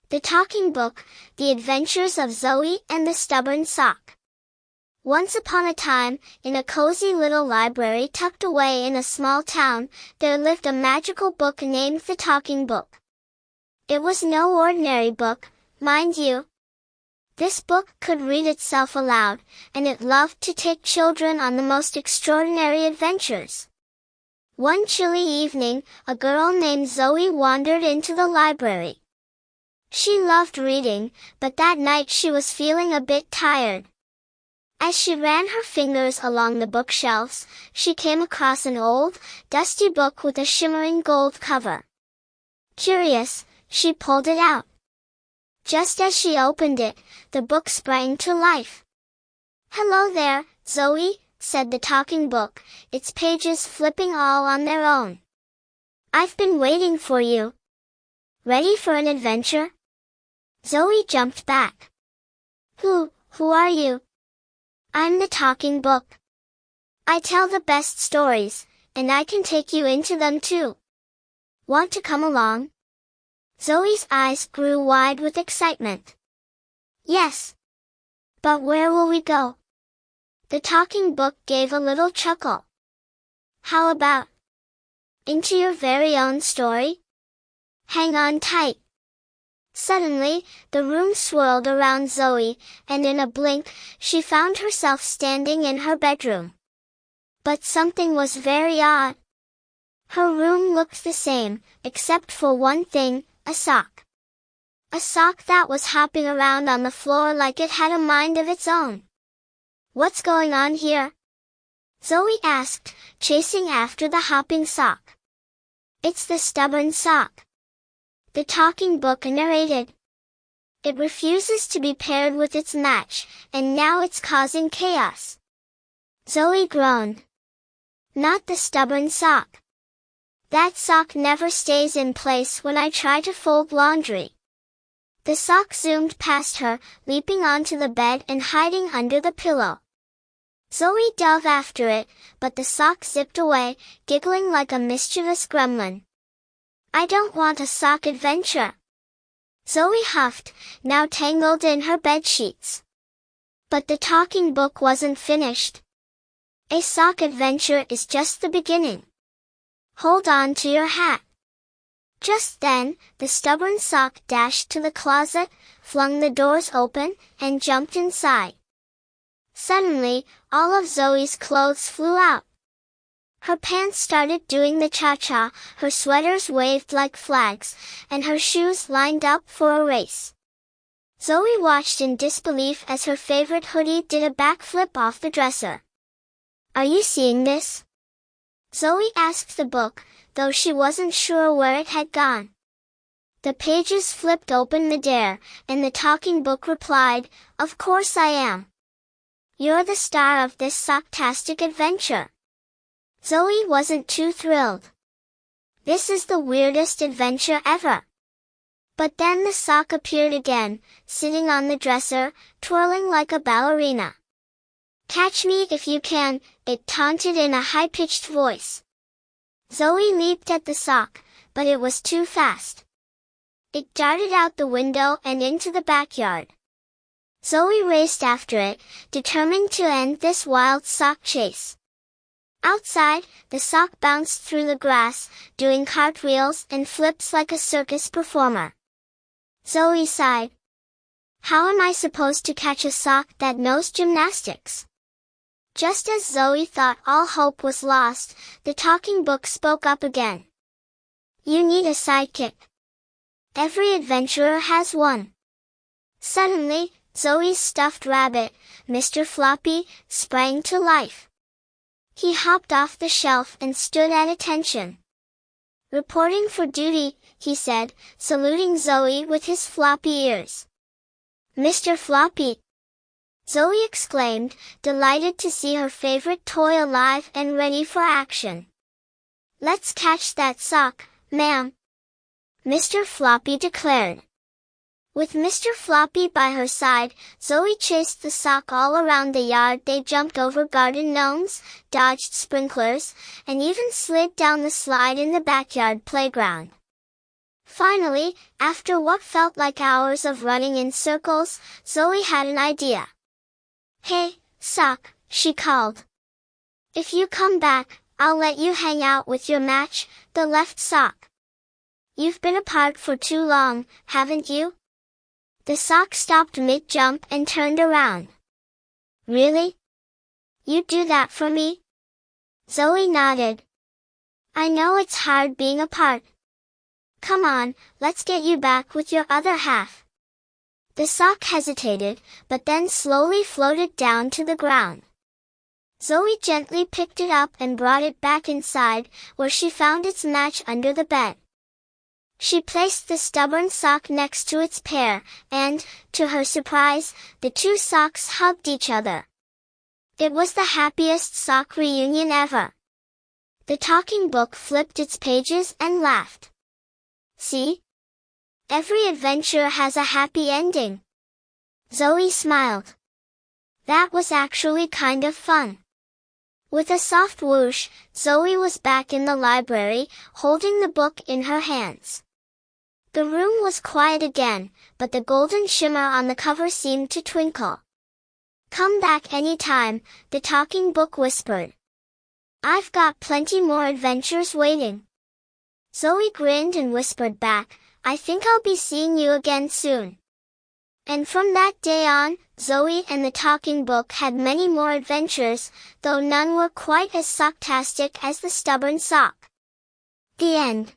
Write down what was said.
The Talking Book, The Adventures of Zoe and the Stubborn Sock. Once upon a time, in a cozy little library tucked away in a small town, there lived a magical book named the Talking Book. It was no ordinary book, mind you. This book could read itself aloud, and it loved to take children on the most extraordinary adventures. One chilly evening, a girl named Zoe wandered into the library. She loved reading, but that night she was feeling a bit tired. As she ran her fingers along the bookshelves, she came across an old, dusty book with a shimmering gold cover. Curious, she pulled it out. Just as she opened it, the book sprang to life. "Hello there, Zoe," said the Talking Book, its pages flipping all on their own. "I've been waiting for you. Ready for an adventure?" Zoe jumped back. Who are you?" "I'm the Talking Book. I tell the best stories, and I can take you into them too. Want to come along?" Zoe's eyes grew wide with excitement. "Yes. But where will we go?" The Talking Book gave a little chuckle. "How about into your very own story? Hang on tight." Suddenly, the room swirled around Zoe, and in a blink, she found herself standing in her bedroom. But something was very odd. Her room looked the same, except for one thing, a sock. A sock that was hopping around on the floor like it had a mind of its own. "What's going on here?" Zoe asked, chasing after the hopping sock. "It's the stubborn sock," the Talking Book narrated. "It refuses to be paired with its match, and now it's causing chaos." Zoe groaned. "Not the stubborn sock. That sock never stays in place when I try to fold laundry." The sock zoomed past her, leaping onto the bed and hiding under the pillow. Zoe dove after it, but the sock zipped away, giggling like a mischievous gremlin. "I don't want a sock adventure," Zoe huffed, now tangled in her bedsheets. But the Talking Book wasn't finished. A sock adventure is just the beginning. Hold on to your hat. Just then, the stubborn sock dashed to the closet, flung the doors open, and jumped inside. Suddenly, all of Zoe's clothes flew out. Her pants started doing the cha-cha, her sweaters waved like flags, and her shoes lined up for a race. Zoe watched in disbelief as her favorite hoodie did a backflip off the dresser. "Are you seeing this?" Zoe asked the book, though she wasn't sure where it had gone. The pages flipped open midair, and the Talking Book replied, "Of course I am. You're the star of this sock-tastic adventure." Zoe wasn't too thrilled. "This is the weirdest adventure ever." But then the sock appeared again, sitting on the dresser, twirling like a ballerina. "Catch me if you can," it taunted in a high-pitched voice. Zoe leaped at the sock, but it was too fast. It darted out the window and into the backyard. Zoe raced after it, determined to end this wild sock chase. Outside, the sock bounced through the grass, doing cartwheels and flips like a circus performer. Zoe sighed. "How am I supposed to catch a sock that knows gymnastics?" Just as Zoe thought all hope was lost, the Talking Book spoke up again. "You need a sidekick. Every adventurer has one." Suddenly, Zoe's stuffed rabbit, Mr. Floppy, sprang to life. He hopped off the shelf and stood at attention. "Reporting for duty," he said, saluting Zoe with his floppy ears. "Mr. Floppy!" Zoe exclaimed, delighted to see her favorite toy alive and ready for action. "Let's catch that sock, ma'am," Mr. Floppy declared. With Mr. Floppy by her side, Zoe chased the sock all around the yard. They jumped over garden gnomes, dodged sprinklers, and even slid down the slide in the backyard playground. Finally, after what felt like hours of running in circles, Zoe had an idea. "Hey, Sock," she called. "If you come back, I'll let you hang out with your match, the left sock. You've been apart for too long, haven't you?" The sock stopped mid-jump and turned around. "Really? You'd do that for me?" Zoe nodded. "I know it's hard being apart. Come on, let's get you back with your other half." The sock hesitated, but then slowly floated down to the ground. Zoe gently picked it up and brought it back inside, where she found its match under the bed. She placed the stubborn sock next to its pair, and, to her surprise, the two socks hugged each other. It was the happiest sock reunion ever. The talking book flipped its pages and laughed. "See? Every adventure has a happy ending." Zoe smiled. That was actually kind of fun. With a soft whoosh, Zoe was back in the library, holding the book in her hands. The room was quiet again, but the golden shimmer on the cover seemed to twinkle. "Come back any time," the talking book whispered. "I've got plenty more adventures waiting." Zoe grinned and whispered back, "I think I'll be seeing you again soon." And from that day on, Zoe and the talking book had many more adventures, though none were quite as sock-tastic as the stubborn sock. The end.